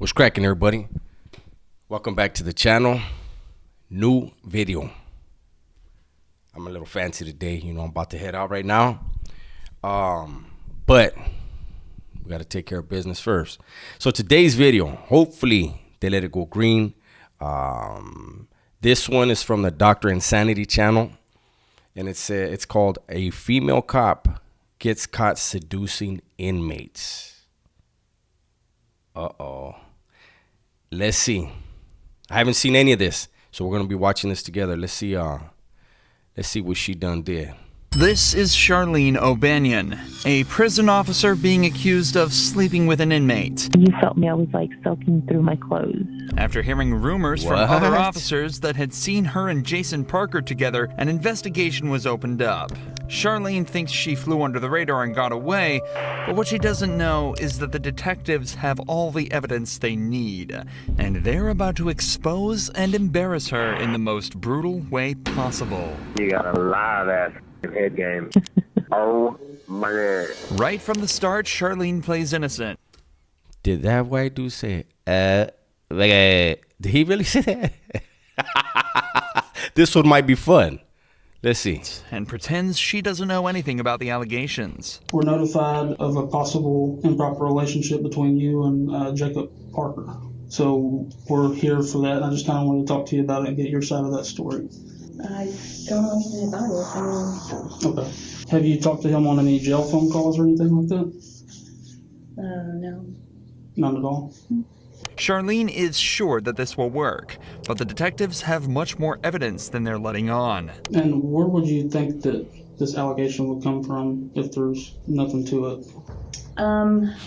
What's cracking, everybody? Welcome back to the channel. New video. I'm a little fancy today. I'm about to head out right now. But we got to take care of business first. So today's video, hopefully they let it go green. This one is from the Dr. Insanity channel. And it's called A Female Cop Gets Caught Seducing Inmates. Uh-oh. Let's see. I haven't seen any of this, so we're gonna be watching this together. Let's see what she done did. This is Charlene O'Banion, a prison officer being accused of sleeping with an inmate. You felt me, I was like soaking through my clothes. After hearing rumors from other officers that had seen her and Jason Parker together, an investigation was opened up. Charlene thinks she flew under the radar and got away, but what she doesn't know is that the detectives have all the evidence they need, and they're about to expose and embarrass her in the most brutal way possible. You got a live ass head game. Oh my God. Right from the start, Charlene plays innocent. Did that white dude say did he really say that? This one might be fun. Let's see. And pretends she doesn't know anything about the allegations. We're notified of a possible improper relationship between you and Jacob Parker. So we're here for that. I just kind of wanted to talk to you about it and get your side of that story. I don't know anything about it. Okay. Have you talked to him on any jail phone calls or anything like that? No. None at all? Charlene is sure that this will work, but the detectives have much more evidence than they're letting on. And where would you think that this allegation would come from if there's nothing to it?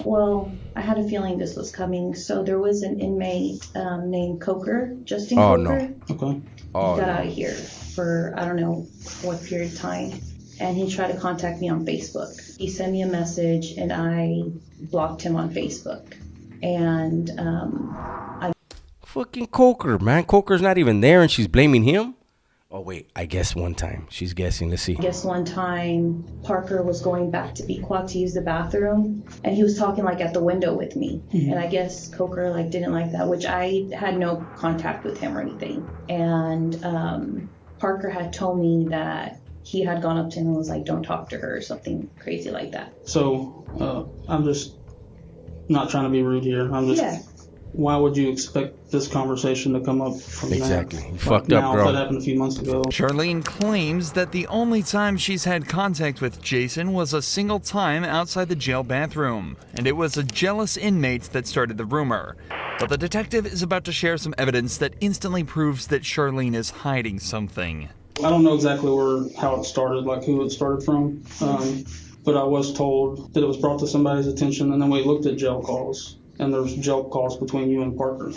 Well, I had a feeling this was coming. So there was an inmate named Coker, Justin Oh, Coker. No. Okay. Oh, He got no. out of here for, I don't know what period of time. And he tried to contact me on Facebook. He sent me a message and I blocked him on Facebook. And Fucking Coker, man. Coker's not even there and she's blaming him? Oh, wait. I guess one time. She's guessing. Let's see. I guess one time Parker was going back to Pequot to use the bathroom and he was talking like at the window with me. Mm-hmm. And I guess Coker like didn't like that, which I had no contact with him or anything. And Parker had told me that he had gone up to him and was like, don't talk to her or something crazy like that. So I'm just not trying to be rude here. I'm just... Yeah. Why would you expect this conversation to come up from Exactly. that? You fucked up, now, girl. If that happened a few months ago. Charlene claims that the only time she's had contact with Jason was a single time outside the jail bathroom, and it was a jealous inmate that started the rumor. But the detective is about to share some evidence that instantly proves that Charlene is hiding something. I don't know exactly how it started, like who it started from, but I was told that it was brought to somebody's attention, and then we looked at jail calls, and there was jail calls between you and Parker,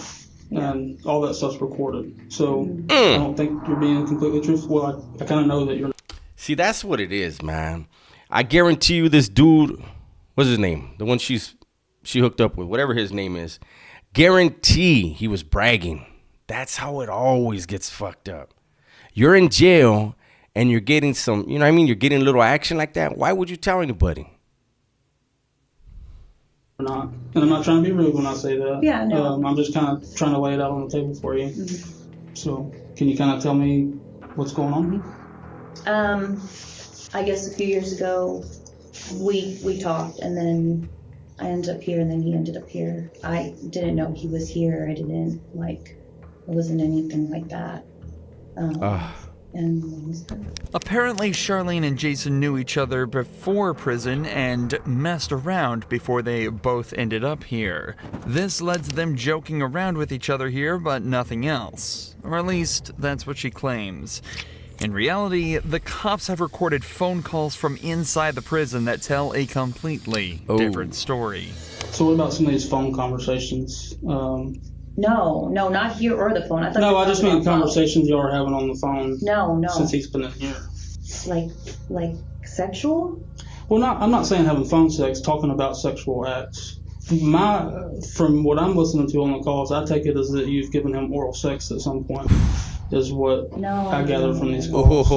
and all that stuff's recorded. So I don't think you're being completely truthful. Well, I kind of know that you're. See, that's what it is, man. I guarantee you this dude, what's his name? The one she hooked up with, whatever his name is. Guarantee he was bragging. That's how it always gets fucked up. You're in jail and you're getting some, you know what I mean? You're getting a little action like that. Why would you tell anybody? Not, and I'm not trying to be rude when I say that. Yeah, no. I'm just kind of trying to lay it out on the table for you. Mm-hmm. So, can you kind of tell me what's going on? I guess a few years ago we talked and then I ended up here and then he ended up here. I didn't know he was here. It wasn't anything like that. Apparently, Charlene and Jason knew each other before prison and messed around before they both ended up here. This led to them joking around with each other here, but nothing else. Or at least, that's what she claims. In reality, the cops have recorded phone calls from inside the prison that tell a completely different story. So what about some of these phone conversations? No, not here or the phone. I just mean conversations y'all are having on the phone. No. Since he's been in here. Like sexual? Well, I'm not saying having phone sex, talking about sexual acts. From what I'm listening to on the calls, I take it as that you've given him oral sex at some point, is what I gather from these calls.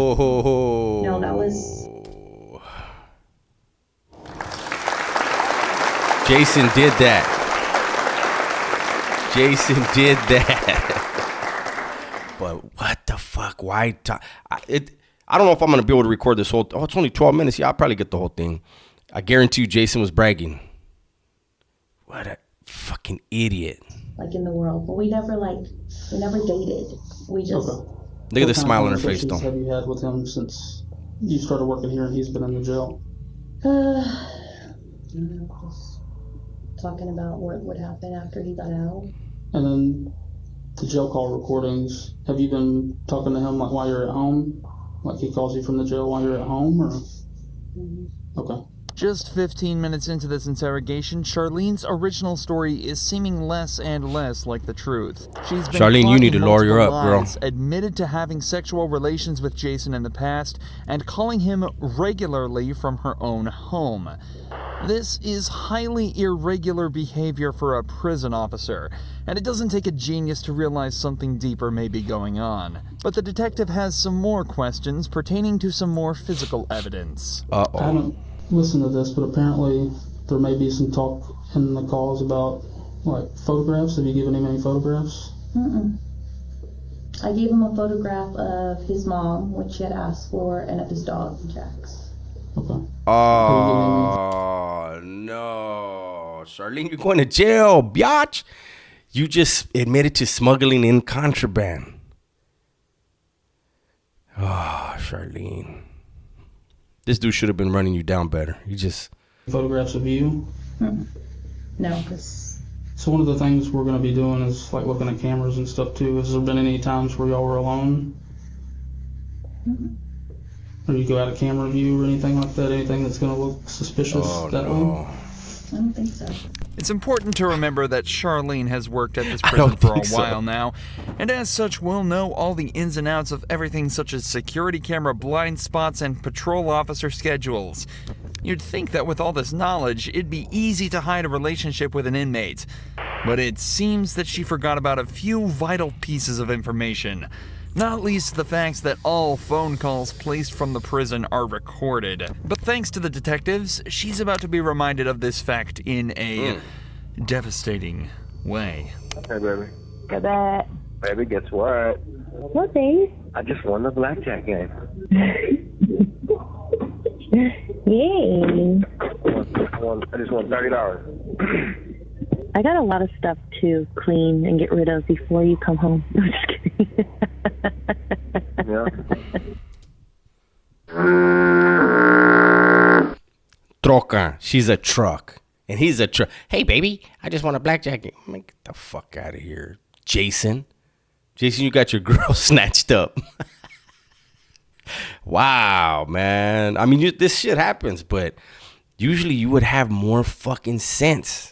No, that was... Jason did that. Jason did that. But what the fuck? Why? I don't know if I'm going to be able to record this whole... Oh, it's only 12 minutes. Yeah, I'll probably get the whole thing. I guarantee you Jason was bragging. What a fucking idiot. Like in the world. But we never dated. We just... Okay. Look at the What kind smile of on her face, conversations though. have you had with him since you started working here and he's been in the jail? Just talking about what would happen after he got out. And then the jail call recordings, have you been talking to him like while you're at home? Like he calls you from the jail while you're at home, or? Mm-hmm. Okay. Just 15 minutes into this interrogation, Charlene's original story is seeming less and less like the truth. She's been Charlene, you caught need in to lawyer multiple up, girl. lies, admitted to having sexual relations with Jason in the past, and calling him regularly from her own home. This is highly irregular behavior for a prison officer, and it doesn't take a genius to realize something deeper may be going on. But the detective has some more questions pertaining to some more physical evidence. I haven't listened to this, but apparently there may be some talk in the calls about like photographs. Have you given him any photographs? Mm-mm. I gave him a photograph of his mom, which he had asked for, and of his dog, Jax. Okay. Oh, no. Charlene, you're going to jail, biatch. You just admitted to smuggling in contraband. Oh, Charlene. This dude should have been running you down better. He just... Photographs of you? No, because... So one of the things we're going to be doing is like looking at cameras and stuff too. Has there been any times where y'all were alone? Mm-mm. Or you go out of camera view or anything like that? Anything that's going to look suspicious that way? I don't think so. It's important to remember that Charlene has worked at this I prison don't for a think so. while now, and as such will know all the ins and outs of everything such as security camera blind spots and patrol officer schedules. You'd think that with all this knowledge, it'd be easy to hide a relationship with an inmate. But it seems that she forgot about a few vital pieces of information. Not least the facts that all phone calls placed from the prison are recorded. But thanks to the detectives, she's about to be reminded of this fact in a devastating way. Hey, baby. Go back. Baby, guess what? What, babe? I just won the blackjack game. Yay. I just won $30. I got a lot of stuff to clean and get rid of before you come home. I'm just kidding. Yeah. Troca. She's a truck. And he's a truck. Hey, baby, I just want a blackjack game. Man, get the fuck out of here. Jason, you got your girl snatched up. Wow, man. I mean, this shit happens, but usually you would have more fucking sense.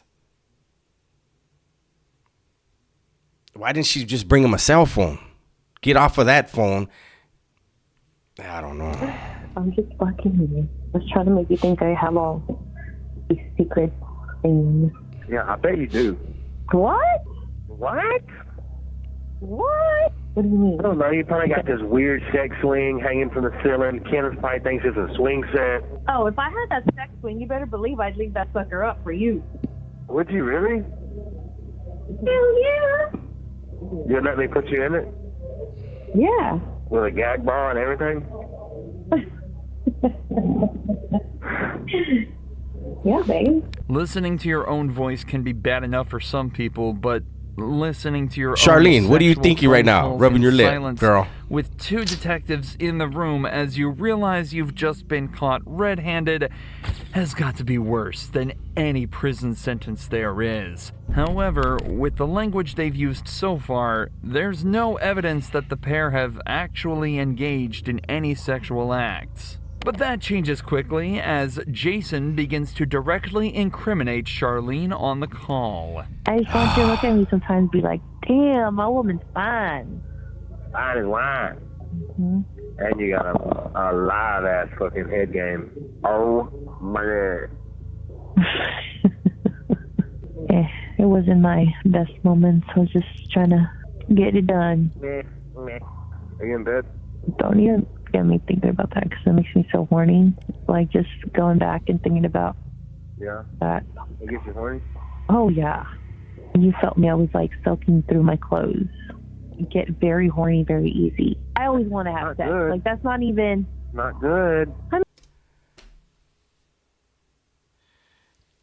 Why didn't she just bring him a cell phone? Get off of that phone. I don't know. I'm just fucking with you. I was trying to make you think I have all these secret things. Yeah, I bet you do. What? What? What? What do you mean? I don't know. You probably got this weird sex swing hanging from the ceiling. Kenneth probably thinks it's a swing set. Oh, if I had that sex swing, you better believe I'd leave that sucker up for you. Would you really? Hell yeah. You'd let me put you in it? Yeah. With a gag ball and everything? Yeah, babe. Listening to your own voice can be bad enough for some people, but listening to your Charlene, own what are you sexual thinking right phone now? calls Rubbing in your lip, silence girl. with two detectives in the room as you realize you've just been caught red-handed has got to be worse than any prison sentence there is. However, with the language they've used so far, there's no evidence that the pair have actually engaged in any sexual acts. But that changes quickly as Jason begins to directly incriminate Charlene on the call. I just want you to look at me sometimes and be like, damn, my woman's fine. Fine as wine. Mm-hmm. And you got a live ass fucking head game. Oh my god. It wasn't my best moments. I was just trying to get it done. Meh, meh. Are you in bed? Don't even get me thinking about that because it makes me so horny. Like just going back and thinking about Yeah. that. It gets you horny? Oh yeah. You felt me. I was like soaking through my clothes. I get very horny very easy. I always want to have sex. Good. Like, that's not even... Not good.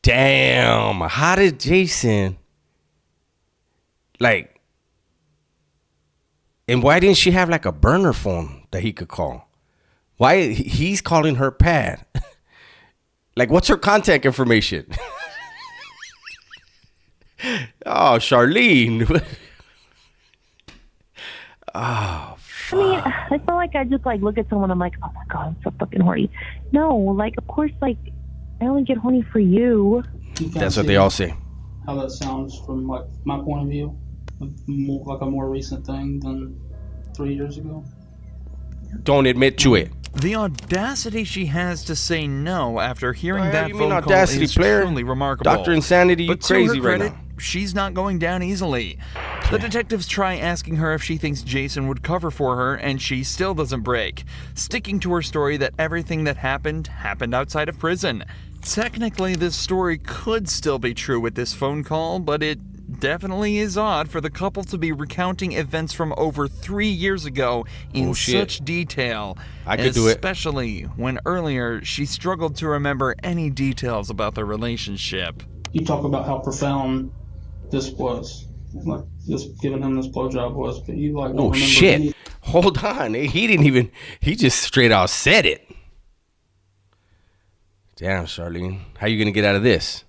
Damn. How did Jason, like, and why didn't she have like a burner phone that he could call? Why he's calling her Pat? Like, what's her contact information? Oh, Charlene. Oh, I mean, it's not like I just like look at someone, I'm like, oh my God, I'm so fucking horny. No, like, of course, like, I only get horny for you. that's what they all say. How that sounds from like my point of view, like a more recent thing than 3 years ago. Don't admit to it. The audacity she has to say no after hearing Well, that you mean phone call audacity, is player? truly remarkable. Dr. Insanity, you But to crazy her right credit, now. she's not going down easily. The detectives try asking her if she thinks Jason would cover for her, and she still doesn't break, sticking to her story that everything that happened outside of prison. Technically, this story could still be true with this phone call, but it definitely is odd for the couple to be recounting events from over 3 years ago in Bullshit. such detail. I could do it. Especially when earlier she struggled to remember any details about their relationship. You talk about how profound this was, like just giving him this blowjob was, but you like don't Oh, remember shit. anything. Hold on. He didn't even, he just straight out said it. Damn, Charlene. How you going to get out of this?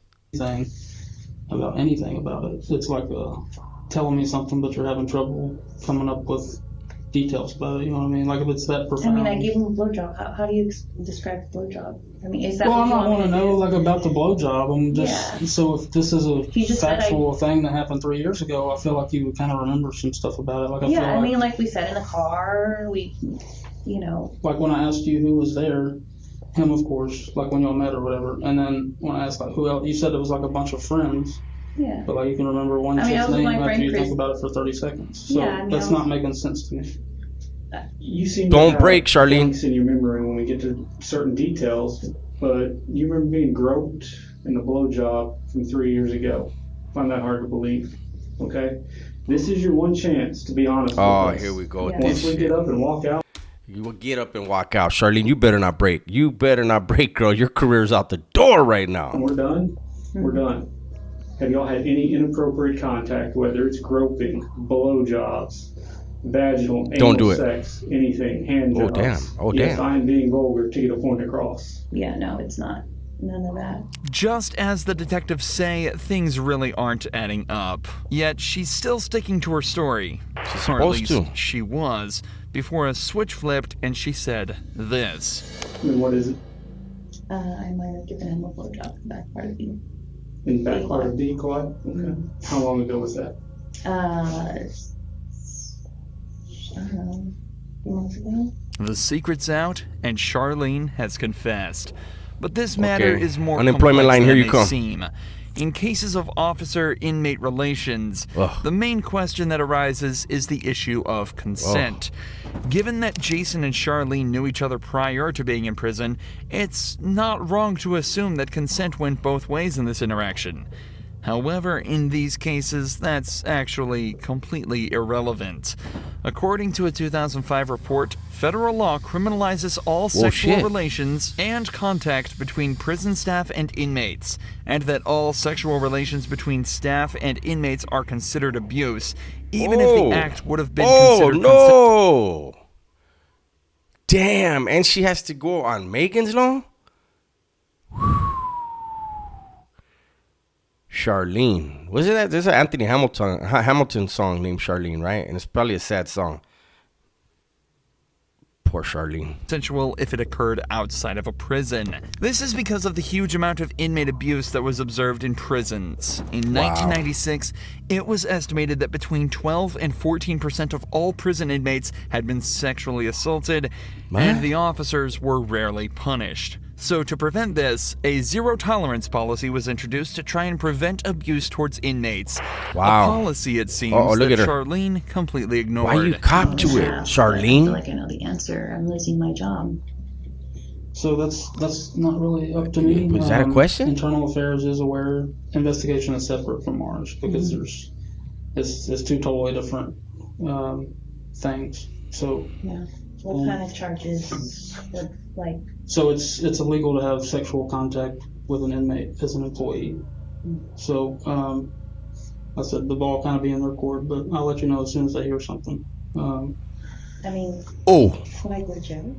About anything about it. It's like telling me something, but you're having trouble coming up with details about it. You know what I mean? Like if it's that I profound. mean, I gave him a blowjob. How do you describe the blowjob? I mean, is that Well, what I'm you not want want to me to know do? like about the blowjob. I'm just so if this is a He just said factual thing that happened 3 years ago, I feel like you would kind of remember some stuff about it. Like I Yeah, feel I like, mean, like we said in the car, we, you know, like when I asked you who was there, him of course, like when y'all met or whatever, and then when I asked like who else, you said it was like a bunch of friends. yeah. But like you can remember one I mean, I chick's was with name my after friend you Chris. think about it for 30 seconds. So Yeah, I mean, that's I was- not making sense to me. You seem Don't to have break, Charlene. blanks in your memory when we get to certain details, but you remember being groped in the blowjob from 3 years ago. I find that hard to believe. Okay, this is your one chance to be honest. Oh, with us. here we go with Yeah. this Once we shit. get up and walk out, You will get up and walk out. Charlene, you better not break. You better not break, girl. Your career's out the door right and now. we're done. We're done. Have y'all had any inappropriate contact, whether it's groping, blowjobs, vaginal, Don't do anal it. sex, anything, hand Oh, jobs? damn. Oh, Yes, damn. I'm being vulgar to get a point across. Yeah, no, it's not. None of that. Just as the detectives say, things really aren't adding up. Yet she's still sticking to her story. She's Or at supposed least to. she was, before a switch flipped and she said this. I mean, what is it? I might have given him a blowjob in the back part of you. In back part of decoy? Okay. How long ago was that? I don't know, a few months ago. The secret's out, and Charlene has confessed. But this matter Okay. is more Unemployment complex line, than here it you may come. seem. In cases of officer-inmate relations, Ugh. the main question that arises is the issue of consent. Given that Jason and Charlene knew each other prior to being in prison, it's not wrong to assume that consent went both ways in this interaction. However, in these cases, that's actually completely irrelevant. According to a 2005 report, federal law criminalizes all sexual shit. relations and contact between prison staff and inmates, and that all sexual relations between staff and inmates are considered abuse, even if the act would have been considered consent. no. Damn. And she has to go on Megan's law? Charlene. Was it that? There's an Anthony Hamilton song named Charlene, right? And it's probably a sad song. Poor Charlene. Consensual if it occurred outside of a prison. This is because of the huge amount of inmate abuse that was observed in prisons. In 1996, it was estimated that between 12 and 14% of all prison inmates had been sexually assaulted, and the officers were rarely punished. So to prevent this, a zero-tolerance policy was introduced to try and prevent abuse towards inmates. Wow. A policy, it seems, look that at her. Charlene completely ignored. Why you cop to it, Yeah, I feel Charlene? like I know the answer. I'm losing my job. So that's not really up to me. Was that a question? Internal Affairs is aware. Investigation is separate from ours because it's two totally different things. So Yeah. What kind of charges? Like. So it's illegal to have sexual contact with an inmate as an employee. So I said the ball kind of be in their court, but I'll let you know as soon as I hear something. I mean. Oh. Should I go to jail?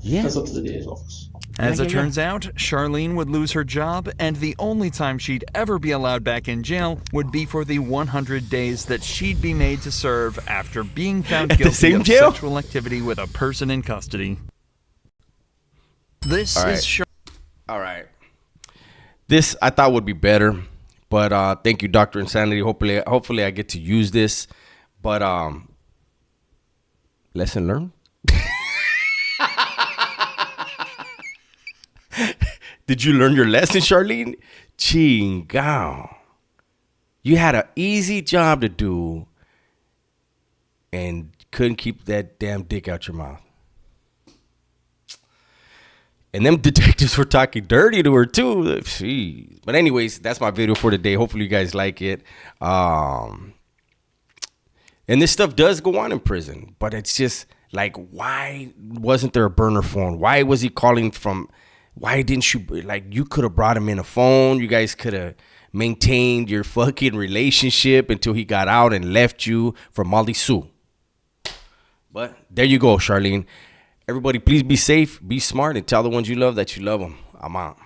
Yeah. That's up to the DA's office. As it turns out, Charlene would lose her job, and the only time she'd ever be allowed back in jail would be for the 100 days that she'd be made to serve after being found At the guilty same of jail? sexual activity with a person in custody. This All right. is All right. This I thought would be better, but thank you, Dr. Insanity. Hopefully I get to use this. But lesson learned. Did you learn your lesson, Charlene? Chingao. You had an easy job to do and couldn't keep that damn dick out your mouth. And them detectives were talking dirty to her too. Jeez. But anyways, that's my video for today. Hopefully you guys like it. And this stuff does go on in prison, but it's just like, why wasn't there a burner phone? Why was he calling from? Why didn't you, like, you could have brought him in a phone. You guys could have maintained your fucking relationship until he got out and left you for Molly Sue. But there you go, Charlene. Everybody, please be safe, be smart, and tell the ones you love that you love them. I'm out.